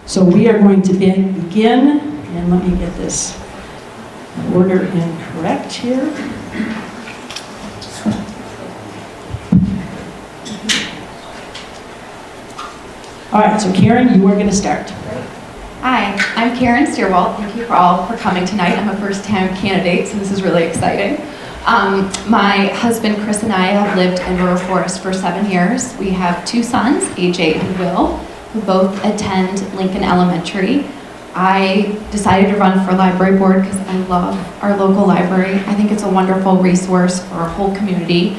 So we are going to begin, and let me get this order incorrect here. All right, so Karen, you are going to start. Hi, I'm Karen Stierwalt. Thank you all for coming tonight. I'm a first-time candidate, so this is really exciting. My husband Chris and I have lived in River Forest for 7 years. We have 2 sons, AJ and Will, who both attend Lincoln Elementary. I decided to run for library board because I love our local library. I think it's a wonderful resource for our whole community,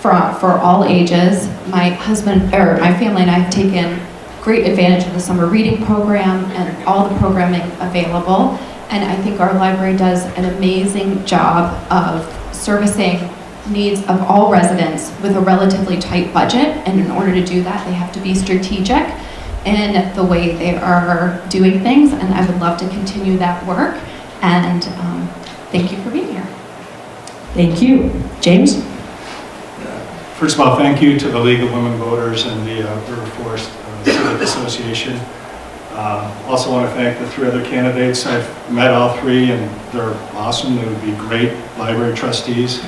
for all ages. My family and I have taken great advantage of the summer reading program and all the programming available. And I think our library does an amazing job of servicing needs of all residents with a relatively tight budget. And in order to do that, they have to be strategic in the way they are doing things. And I would love to continue that work. And thank you for being here. Thank you. James? First of all, thank you to the League of Women Voters and the River Forest Civic Association. Also want to thank the 3 other candidates. I've met all 3 and they're awesome. They would be great library trustees.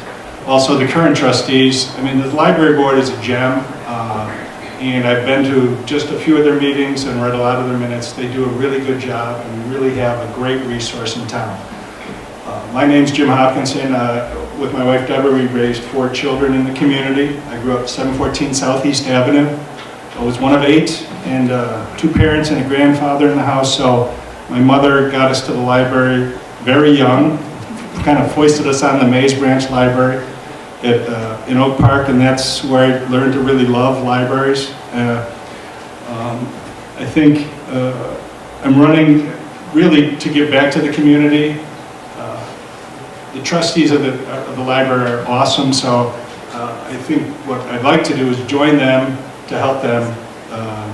Also the current trustees. I mean, the library board is a gem, and I've been to just a few of their meetings and read a lot of their minutes. They do a really good job and we really have a great resource in town. My name's Jim Hopkinson. With my wife Deborah, we raised 4 children in the community. I grew up 714 Southeast Avenue. I was one of 8, and 2 parents and a grandfather in the house, so my mother got us to the library very young, kind of foisted us on the Mays Branch Library in Oak Park, and that's where I learned to really love libraries. I think I'm running really to give back to the community. The trustees of the library are awesome, so I think what I'd like to do is join them to help them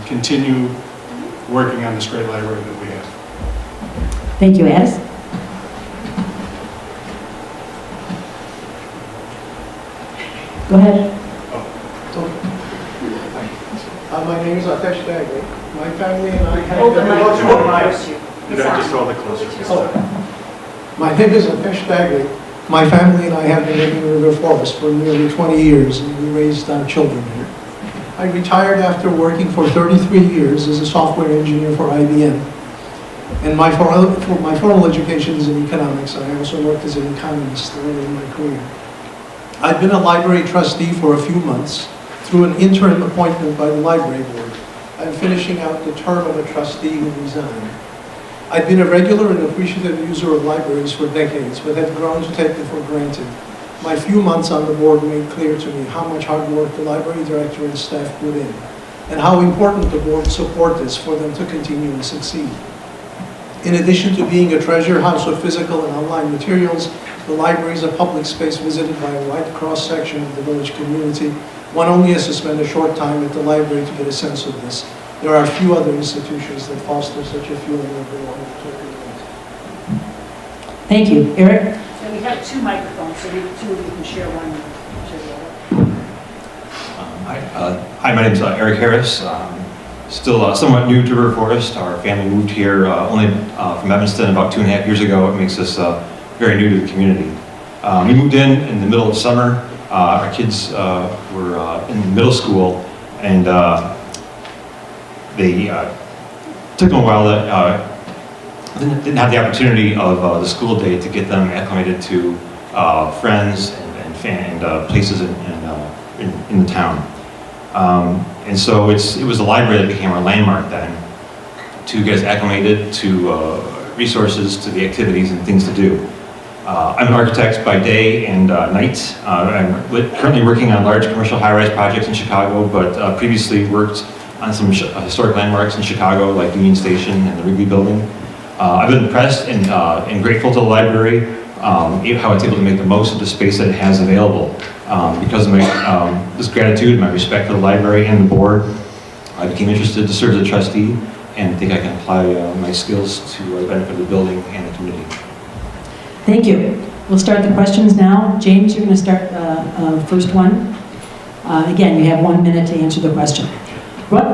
continue working on this great library that we have. Thank you, Ates. Go ahead. My name is Ates Dagli. My family and I have You'd have to throw the closer. My name is Ates Dagli. My family and I have been living in River Forest for nearly 20 years, and we raised our children here. I retired after working for 33 years as a software engineer for IBM. And my formal education is in economics, and I also worked as an economist early in my career. I've been a library trustee for a few months through an interim appointment by the library board. I'm finishing out the term of a trustee who resigned. I've been a regular and appreciative user of libraries for decades, but have grown to take them for granted. My few months on the board made clear to me how much hard work the library director and staff put in, and how important the board's support is for them to continue to succeed. In addition to being a treasure house of physical and online materials, the library is a public space visited by a wide cross-section of the village community. One only has to spend a short time at the library to get a sense of this. There are few other institutions that foster such a feeling of belonging to a community. Thank you. Eric? And we have 2 microphones, so the 2 of you can share one. Hi, my name is Eric Harris. Still somewhat new to River Forest. Our family moved here only from Evanston about 2.5 years ago. It makes us very new to the community. We moved in the middle of summer. Our kids were in middle school, and they took them a while to didn't have the opportunity of the school day to get them acclimated to friends and places in the town. And so it was the library that became our landmark then, to get us acclimated to resources, to the activities and things to do. I'm an architect by day and night. I'm currently working on large commercial high-rise projects in Chicago, but previously worked on some historic landmarks in Chicago, like Union Station and the Wrigley Building. I've been impressed and grateful to the library how it's able to make the most of the space that it has available. Because of my this gratitude, my respect for the library and the board, I became interested to serve as a trustee and think I can apply my skills to the benefit of the building and the community. Thank you. We'll start the questions now. James, you're going to start the first one. Again, you have 1 minute to answer the question. What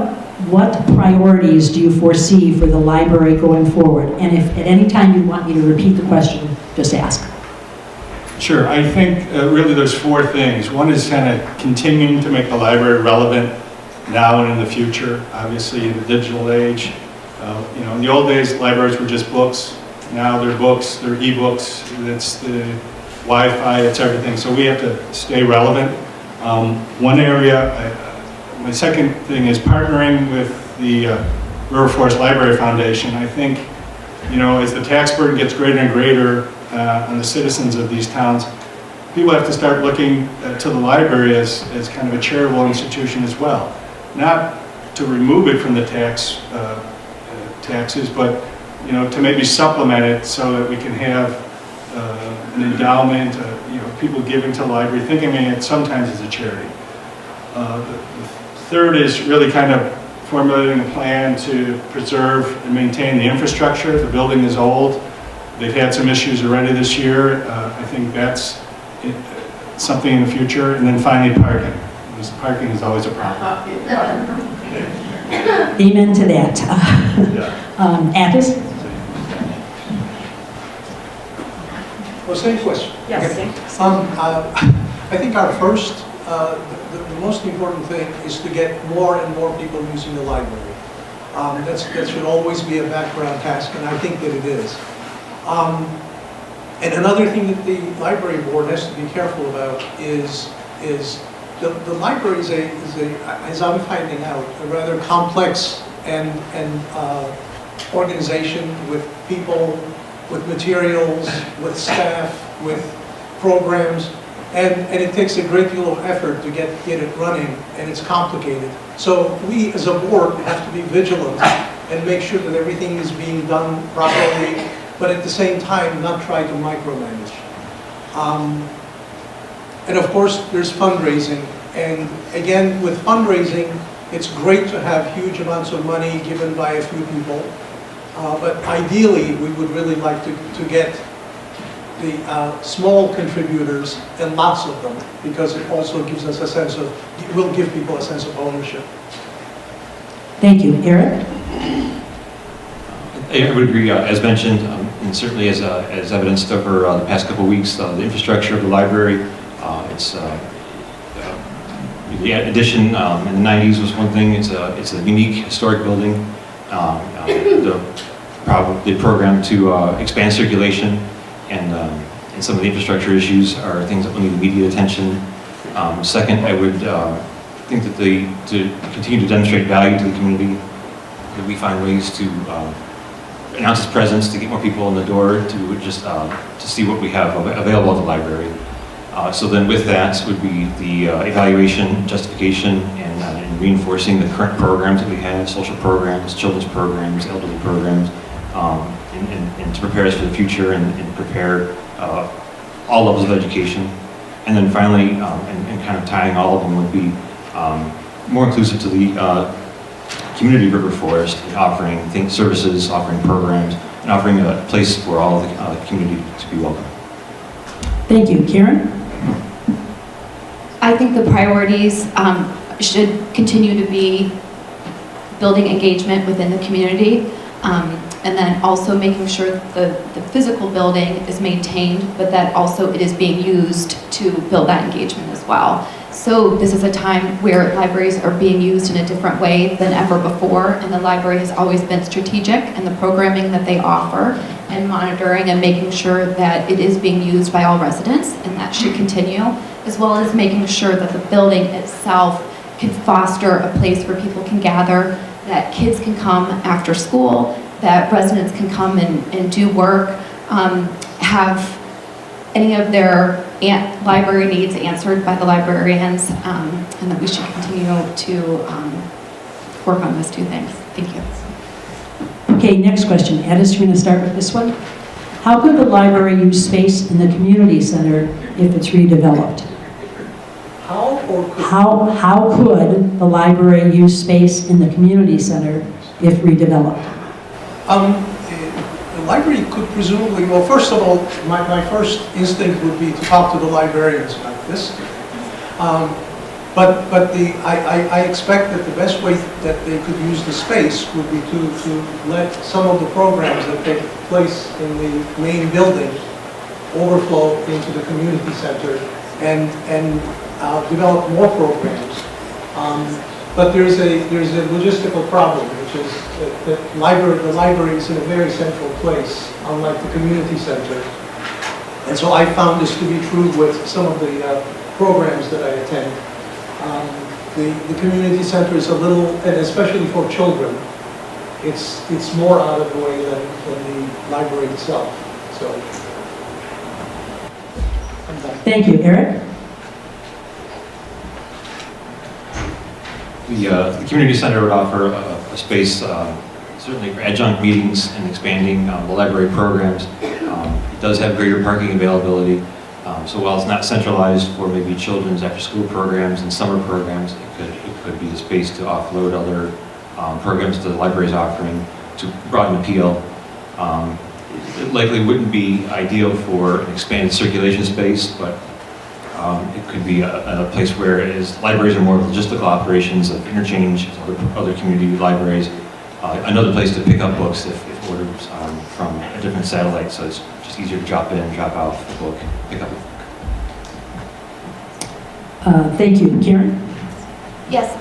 what priorities do you foresee for the library going forward? And if at any time you want me to repeat the question, just ask. Sure, I think really there's four things. One is kind of continuing to make the library relevant now and in the future, obviously in the digital age. You know, in the old days, libraries were just books. Now they're books, they're e-books, it's the Wi-Fi, it's everything. So we have to stay relevant. One area, my second thing is partnering with the River Forest Library Foundation. I think, you know, as the tax burden gets greater and greater on the citizens of these towns, people have to start looking to the library as kind of a charitable institution as well. Not to remove it from the taxes, but, you know, to maybe supplement it so that we can have an endowment, you know, people giving to the library, thinking of it sometimes as a charity. The third is really kind of formulating a plan to preserve and maintain the infrastructure. The building is old. They've had some issues already this year. I think that's something in the future. And then finally, parking. Because parking is always a problem. Amen to that. Ates? Well, same question. Yes, Okay. thanks. I think our first, the most important thing is to get more and more people using the library. That should always be a background task, and I think that it is. And another thing that the library board has to be careful about is the library is as I'm finding out, a rather complex and organization with people, with materials, with staff, with programs, and it takes a great deal of effort to get it running, and it's complicated. So we as a board have to be vigilant and make sure that everything is being done properly, but at the same time not try to micromanage. And of course there's fundraising, and again with fundraising it's great to have huge amounts of money given by a few people. But ideally, we would really like to get the small contributors, and lots of them, because it also gives us a sense of, it will give people a sense of ownership. Thank you. Eric? I would agree, as mentioned, and certainly as evidenced over the past couple of weeks, the infrastructure of the library, the addition in the 90s was one thing. It's a unique historic building. The program to expand circulation and some of the infrastructure issues are things that will need immediate attention. Second, I would think that to continue to demonstrate value to the community, that we find ways to announce its presence, to get more people in the door, to just to see what we have available at the library. So then with that would be the evaluation, justification, and reinforcing the current programs that we have, social programs, children's programs, elderly programs, and to prepare us for the future and prepare all levels of education. And then finally, and kind of tying all of them would be more inclusive to the community River Forest, offering services, offering programs, and offering a place for all of the community to be welcome. Thank you. Karen? I think the priorities should continue to be building engagement within the community, and then also making sure that the physical building is maintained, but that also it is being used to build that engagement as well. So this is a time where libraries are being used in a different way than ever before, and the library has always been strategic in the programming that they offer and monitoring and making sure that it is being used by all residents, and that should continue, as well as making sure that the building itself can foster a place where people can gather, that kids can come after school, that residents can come and do work, have any of their library needs answered by the librarians, and that we should continue to work on those two things. Thank you. Okay, next question. Ates, you're going to start with this one. How could the library use space in the community center if it's redeveloped? How could the library use space in the community center if redeveloped? The library could presumably, well, first of all, my first instinct would be to talk to the librarians about this. I expect that the best way that they could use the space would be to let some of the programs that take place in the main building overflow into the community center and develop more programs. But there's a logistical problem, which is that the library is in a very central place, unlike the community center. And so I found this to be true with some of the programs that I attend. The community center is a little, and especially for children, it's more out of the way than the library itself. So, I'm done. Thank you. Eric? The community center would offer a space certainly for adjunct meetings and expanding the library programs. It does have greater parking availability. So while it's not centralized for maybe children's after-school programs and summer programs, it could be a space to offload other programs the library is offering to broaden appeal. It likely wouldn't be ideal for an expanded circulation space, but it could be a place where libraries are more logistical operations of interchange with other community libraries. Another place to pick up books if ordered from a different satellite, so it's just easier to drop in, drop out the book, pick up a book. Thank you. Karen? Yes,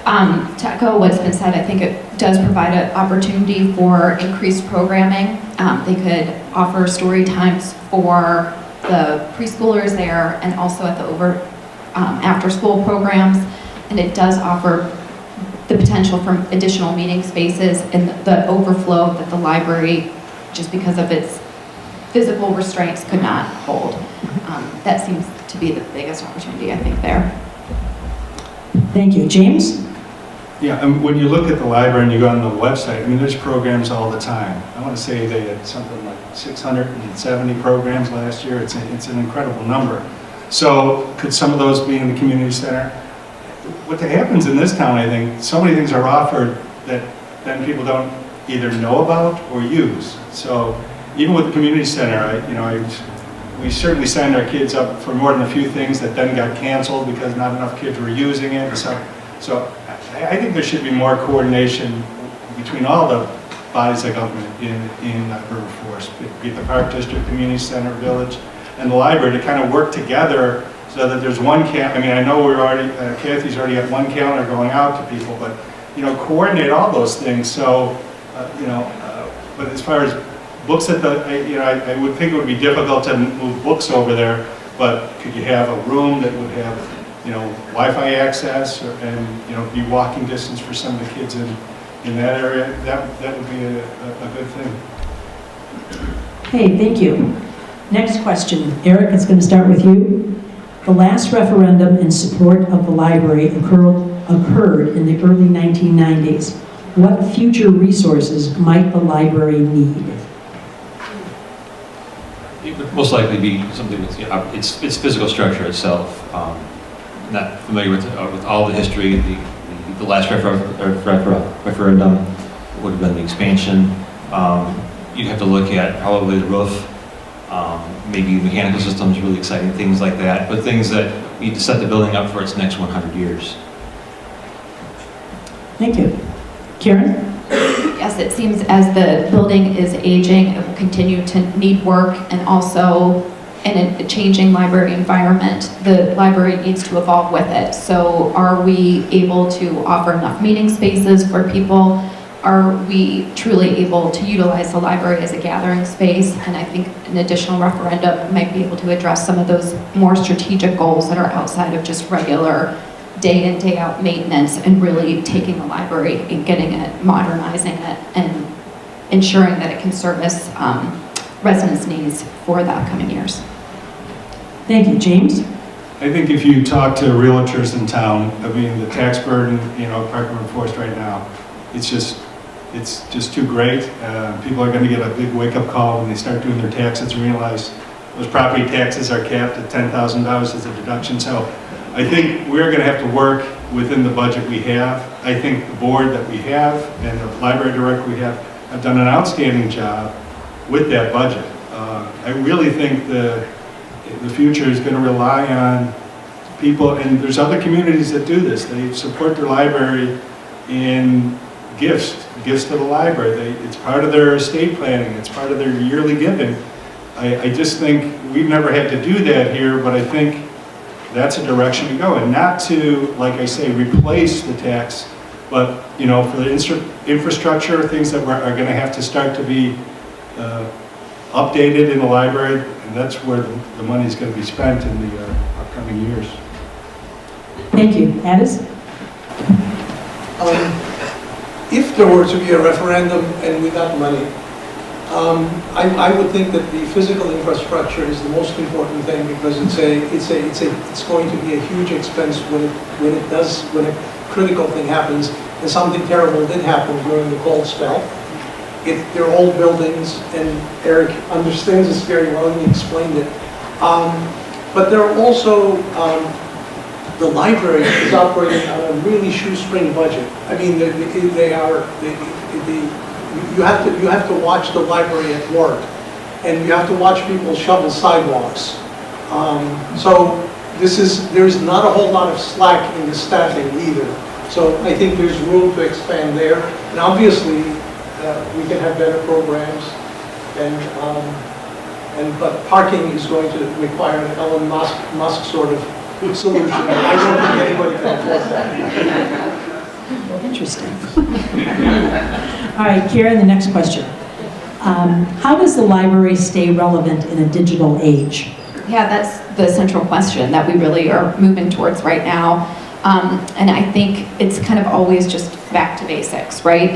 to echo what's been said, I think it does provide an opportunity for increased programming. They could offer story times for the preschoolers there and also at the after-school programs. And it does offer the potential for additional meeting spaces and the overflow that the library, just because of its physical restraints, could not hold. That seems to be the biggest opportunity, I think, there. Thank you. James? Yeah, and when you look at the library and you go on the website, I mean, there's programs all the time. I want to say they had something like 670 programs last year. It's an incredible number. So could some of those be in the community center? What happens in this town, I think, so many things are offered that then people don't either know about or use. So even with the community center, we certainly signed our kids up for more than a few things that then got canceled because not enough kids were using it. So I think there should be more coordination between all the bodies of government in River Forest, be it the Park District, Community Center, Village, and the library, to kind of work together so that there's one I mean, I know we're already, Kathy's already got one calendar going out to people, but, coordinate all those things. So, but as far as books at I would think it would be difficult to move books over there, but could you have a room that would have, Wi-Fi access and, be walking distance for some of the kids in that area? That would be a good thing. Okay, thank you. Next question. Eric, it's going to start with you. The last referendum in support of the library occurred in the early 1990s. What future resources might the library need? It would most likely be something with its physical structure itself. Not familiar with all the history. The last referendum would have been the expansion. You'd have to look at probably the roof, maybe mechanical systems, really exciting things like that, but things that need to set the building up for its next 100 years. Thank you. Karen? Yes, it seems as the building is aging, it will continue to need work, and also in a changing library environment, the library needs to evolve with it. So are we able to offer enough meeting spaces for people? Are we truly able to utilize the library as a gathering space? And I think an additional referendum might be able to address some of those more strategic goals that are outside of just regular day in, day out maintenance, and really taking the library and getting it, modernizing it, and ensuring that it can service residents' needs for the upcoming years. Thank you. James? I think if you talk to realtors in town, I mean, the tax burden, Park River Forest right now, it's just too great. People are going to get a big wake-up call when they start doing their taxes and realize those property taxes are capped at $10,000 as a deduction. So I think we're going to have to work within the budget we have. I think the board that we have and the library director we have done an outstanding job with that budget. I really think the future is going to rely on people, and there's other communities that do this. They support their library in gifts to the library. It's part of their estate planning. It's part of their yearly giving. I just think we've never had to do that here, but I think that's a direction to go, and not to, like I say, replace the tax, but for the infrastructure, things that are going to have to start to be updated in the library, and that's where the money is going to be spent in the upcoming years. Thank you. Ates? If there were to be a referendum and we got money, I would think that the physical infrastructure is the most important thing, because it's going to be a huge expense when a critical thing happens, and something terrible did happen during the cold spell. If they're old buildings, and Eric understands this very well, and he explained it. But there are also, the library is operating on a really shoestring budget. I mean, you have to watch the library at work, and you have to watch people shovel sidewalks. So there's not a whole lot of slack in the staffing either. So I think there's room to expand there, and obviously we can have better programs, but parking is going to require an Elon Musk sort of solution. I don't think anybody can afford that. Interesting. All right, Karen, the next question. How does the library stay relevant in a digital age? Yeah, that's the central question that we really are moving towards right now. And I think it's kind of always just back to basics, right?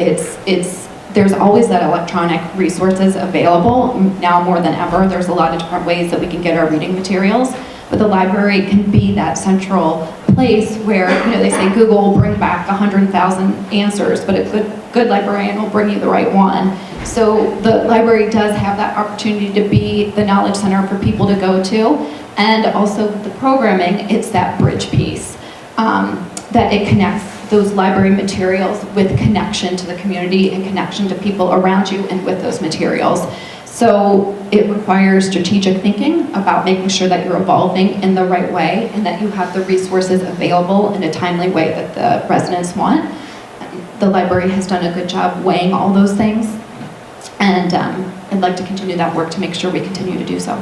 There's always that electronic resources available. Now more than ever, there's a lot of different ways that we can get our reading materials, but the library can be that central place where, they say Google will bring back 100,000 answers, but a good librarian will bring you the right one. So the library does have that opportunity to be the knowledge center for people to go to, and also the programming, it's that bridge piece, that it connects those library materials with connection to the community and connection to people around you and with those materials. So it requires strategic thinking about making sure that you're evolving in the right way and that you have the resources available in a timely way that the residents want. The library has done a good job weighing all those things, and I'd like to continue that work to make sure we continue to do so.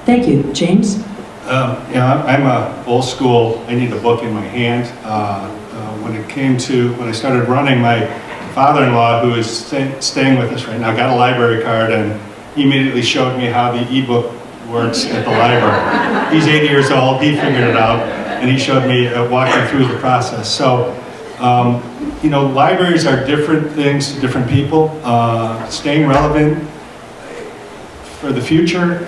Thank you. James? I'm a old school, I need a book in my hand. When I started running, my father-in-law, who is staying with us right now, got a library card, and he immediately showed me how the e-book works at the library. He's 80 years old, he figured it out, and he showed me walking through the process. So, libraries are different things to different people. Staying relevant for the future,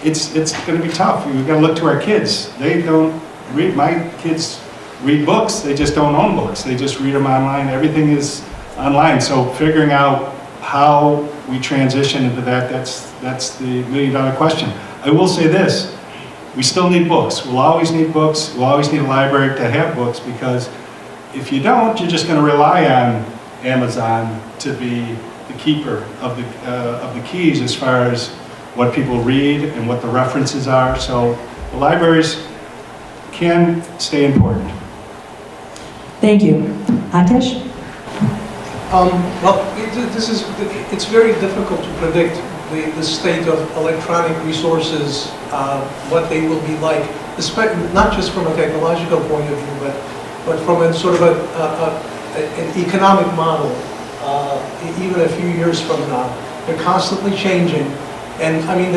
it's going to be tough. We've got to look to our kids. They don't read. My kids read books. They just don't own books. They just read them online. Everything is online. So figuring out how we transition into that's the million-dollar question. I will say this: we still need books. We'll always need books. We'll always need a library to have books, because if you don't, you're just going to rely on Amazon to be the keeper of the keys as far as what people read and what the references are. So the libraries can stay important. Thank you. Ates? It's very difficult to predict the state of electronic resources, what they will be like, not just from a technological point of view, but from a sort of an economic model, even a few years from now. They're constantly changing. And I mean,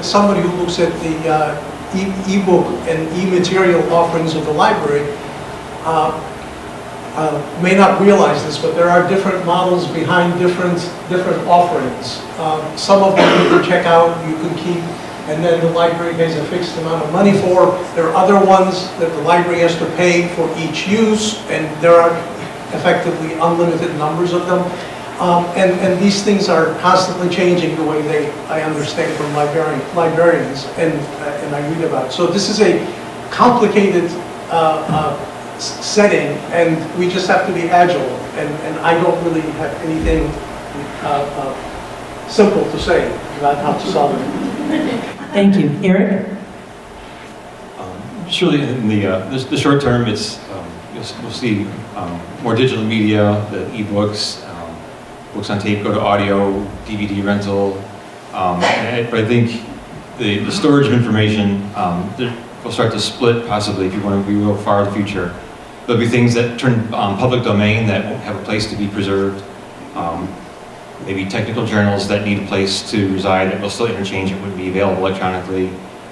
somebody who looks at the e-book and e-material offerings of the library may not realize this, but there are different models behind different offerings. Some of them you can check out, you can keep, and then the library pays a fixed amount of money for. There are other ones that the library has to pay for each use, and there are effectively unlimited numbers of them. And these things are constantly changing the way I understand from librarians, and I read about it. So this is a complicated setting, and we just have to be agile, and I don't really have anything simple to say about how to solve it. Thank you. Eric? Surely in the short term, it's we'll see more digital media, the e-books, books on tape go to audio, DVD rental. But I think the storage of information will start to split possibly if you want to be real far in the future. There'll be things that turn public domain that won't have a place to be preserved. Maybe technical journals that need a place to reside that will still interchange, it wouldn't be available electronically.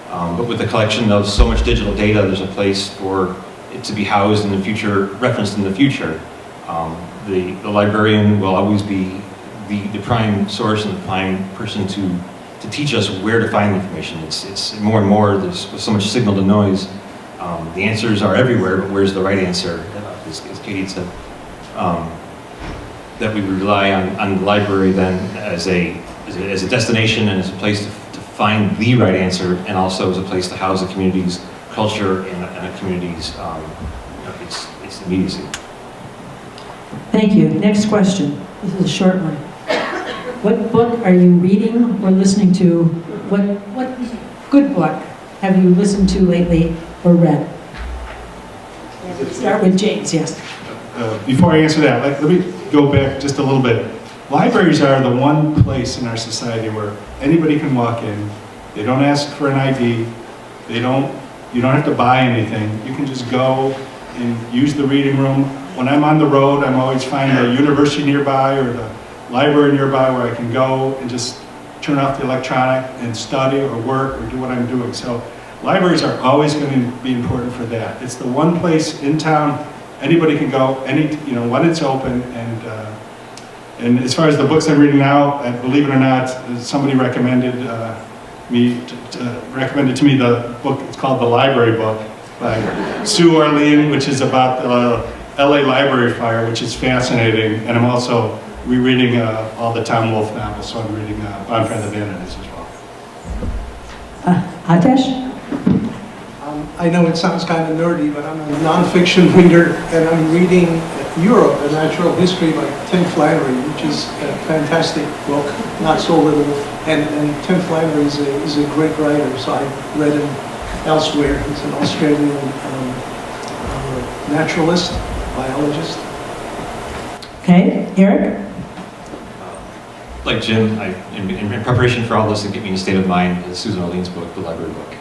But with the collection of so much digital data, there's a place for it to be housed in the future, referenced in the future. The librarian will always be the prime source and the prime person to teach us where to find the information. It's more and more, there's so much signal to noise. The answers are everywhere, but where's the right answer, as Katie said. That we rely on the library then as a destination and as a place to find the right answer, and also as a place to house the community's culture and a community's its immediacy. Thank you. Next question. This is a short one. What book are you reading or listening to? What good book have you listened to lately or read? Start with James, yes. Before I answer that, let me go back just a little bit. Libraries are the one place in our society where anybody can walk in. They don't ask for an ID. You don't have to buy anything. You can just go and use the reading room. When I'm on the road, I'm always finding a university nearby or the library nearby where I can go and just turn off the electronic and study or work or do what I'm doing. So libraries are always going to be important for that. It's the one place in town anybody can go, when it's open. And as far as the books I'm reading now, believe it or not, somebody recommended to me the book. It's called The Library Book by Sue Orlean, which is about the LA library fire, which is fascinating. And I'm also rereading all the Tom Wolfe novels, so I'm reading Bonfire of the Vanities as well. Ates? I know it sounds kind of nerdy, but I'm a nonfiction reader, and I'm reading Europe, A Natural History by Tim Flannery, which is a fantastic book, not so little. And Tim Flannery is a great writer, so I've read him elsewhere. He's an Australian naturalist, biologist. Okay, Eric? Like Jim, in preparation for all this to get me in a state of mind, is Susan Orlean's book, The Library Book.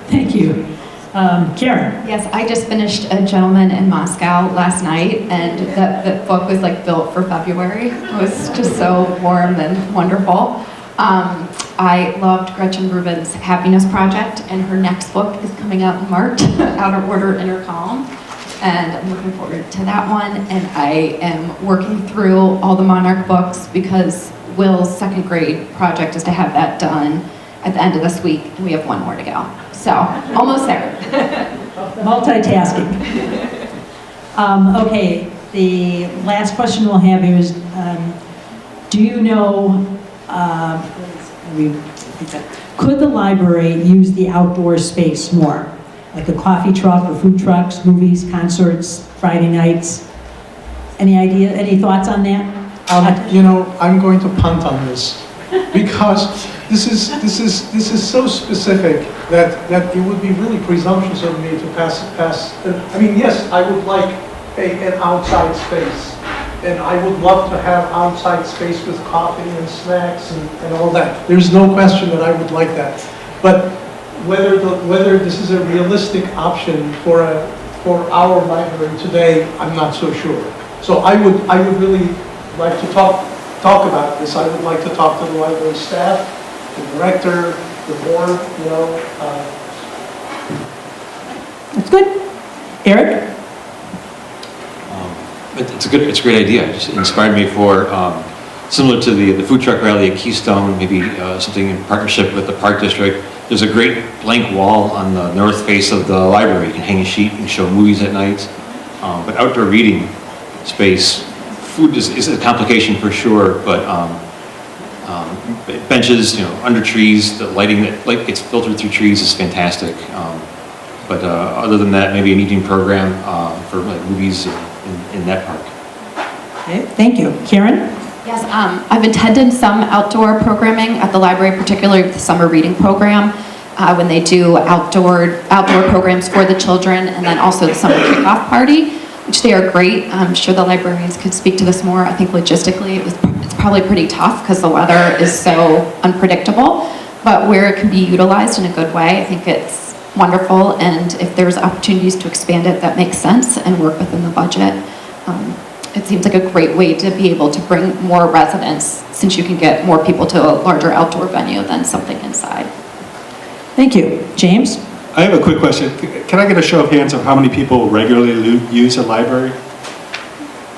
Thank you. Karen? Yes, I just finished A Gentleman in Moscow last night, and that book was like built for February. It was just so warm and wonderful. I loved Gretchen Rubin's Happiness Project, and her next book is coming out in March, Out of Order, Inner Calm. And I'm looking forward to that one. And I am working through all the Monarch books because Will's second grade project is to have that done at the end of this week, and we have one more to go. So, almost there. Multitasking. Okay, the last question we'll have here is, do you know, could the library use the outdoor space more? Like a coffee truck or food trucks, movies, concerts, Friday nights? Any idea, any thoughts on that? I'm going to punt on this because this is so specific that it would be really presumptuous of me to pass. I mean, yes, I would like an outside space, and I would love to have outside space with coffee and snacks and all that. There's no question that I would like that, but whether this is a realistic option for our library today, I'm not so sure. So I would really like to talk about this. I would like to talk to the library staff, the director, the board. That's good. Eric? It's a great idea. It just inspired me for similar to the food truck rally at Keystone, maybe something in partnership with the Park District. There's a great blank wall on the north face of the library. You can hang a sheet and show movies at night. But outdoor reading space, food is a complication for sure, but benches, under trees, the light gets filtered through trees is fantastic. But other than that, maybe an evening program for movies in that park. Okay, thank you. Karen? Yes, I've attended some outdoor programming at the library, particularly the summer reading program, when they do outdoor programs for the children, and then also the summer kickoff party, which they are great. I'm sure the librarians could speak to this more. I think logistically it's probably pretty tough because the weather is so unpredictable, but where it can be utilized in a good way, I think it's wonderful, and if there's opportunities to expand it, that makes sense and work within the budget. It seems like a great way to be able to bring more residents, since you can get more people to a larger outdoor venue than something inside. Thank you. James? I have a quick question. Can I get a show of hands of how many people regularly use a library?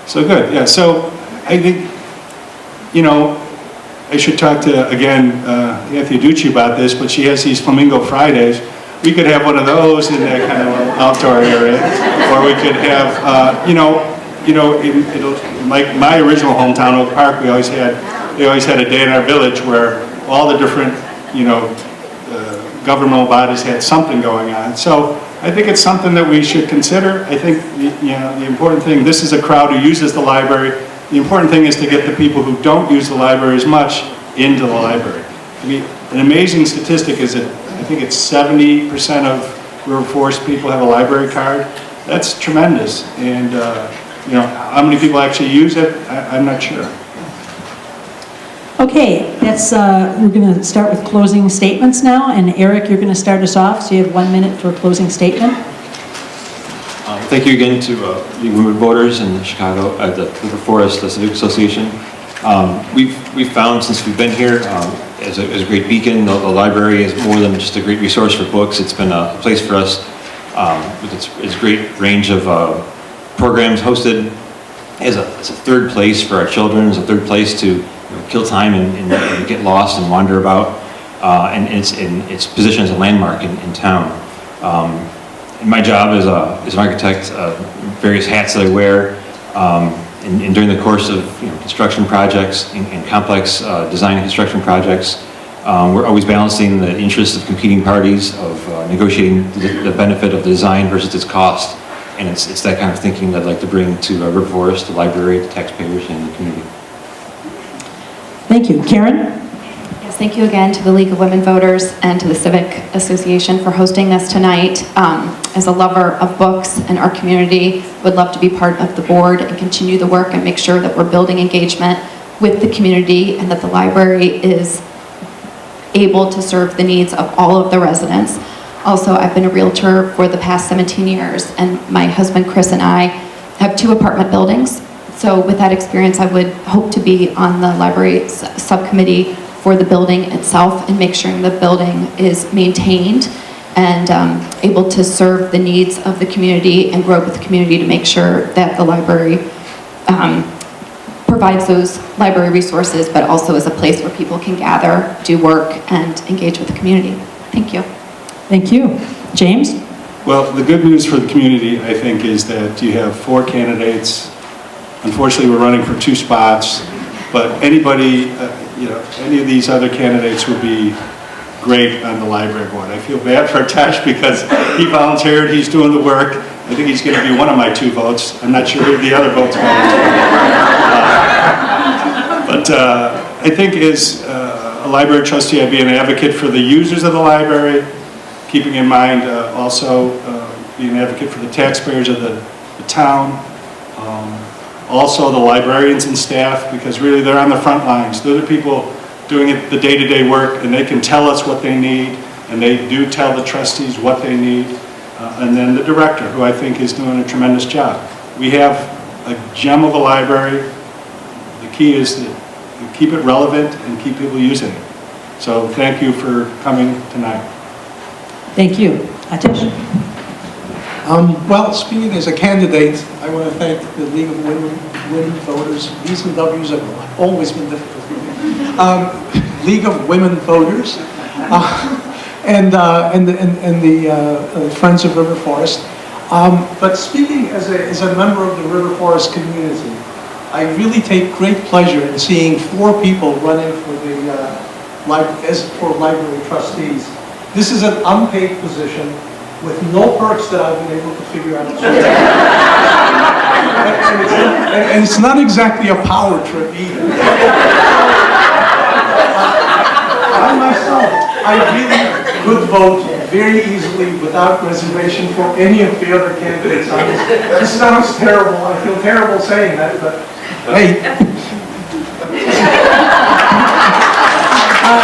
So good, yeah. So I think, you know, I should talk to, again, Anthea Ducci about this, but she has these Flamingo Fridays. We could have one of those in that kind of outdoor area, or we could have, in my original hometown, Oak Park, they always had a day in our village where all the different, governmental bodies had something going on. So I think it's something that we should consider. I think, the important thing, this is a crowd who uses the library. The important thing is to get the people who don't use the library as much into the library. I mean, an amazing statistic is that I think it's 70% of River Forest people have a library card. That's tremendous. And, how many people actually use it, I'm not sure. Okay, we're going to start with closing statements now, and Eric, you're going to start us off, so you have 1 minute for a closing statement. Thank you again to League of Women Voters and Chicago, the River Forest Civic Association. We've found since we've been here, as a great beacon, the library is more than just a great resource for books. It's been a place for us with its great range of programs hosted as a third place for our children, as a third place to kill time and get lost and wander about, and its position as a landmark in town. In my job as an architect, various hats that I wear, and during the course of construction projects and complex design and construction projects, we're always balancing the interests of competing parties, of negotiating the benefit of the design versus its cost, and it's that kind of thinking that I'd like to bring to River Forest, the library, the taxpayers, and the community. Thank you. Karen? Yes, thank you again to the League of Women Voters and to the Civic Association for hosting this tonight. As a lover of books and our community, would love to be part of the board and continue the work and make sure that we're building engagement with the community and that the library is able to serve the needs of all of the residents. Also, I've been a realtor for the past 17 years, and my husband Chris and I have 2 apartment buildings. So with that experience, I would hope to be on the library subcommittee for the building itself and make sure the building is maintained and able to serve the needs of the community and grow with the community to make sure that the library provides those library resources, but also is a place where people can gather, do work, and engage with the community. Thank you. Thank you. James? Well, the good news for the community, I think, is that you have 4 candidates. Unfortunately, we're running for 2 spots, but anybody, any of these other candidates would be great on the library board. I feel bad for Tesh because he volunteered, he's doing the work. I think he's going to be one of my 2 votes. I'm not sure who the other votes are. But I think as a library trustee, I'd be an advocate for the users of the library, keeping in mind also being an advocate for the taxpayers of the town. Also the librarians and staff, because really they're on the front lines. They're the people doing it, the day-to-day work, and they can tell us what they need, and they do tell the trustees what they need. And then the director, who I think is doing a tremendous job. We have a gem of a library. The key is to keep it relevant and keep people using it. So thank you for coming tonight. Thank you. Ates? Well, speaking as a candidate, I want to thank the League of Women Voters. These and W's have always been difficult for me. League of Women Voters, and the Friends of River Forest. But speaking as a member of the River Forest community, I really take great pleasure in seeing 4 people running for for library trustees. This is an unpaid position with no perks that I've been able to figure out. And it's not exactly a power trip either. I myself, could vote very easily without reservation for any of the other candidates. This sounds terrible. I feel terrible saying that, but hey.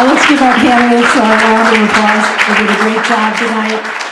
Let's give our candidates a round of applause. They did a great job tonight.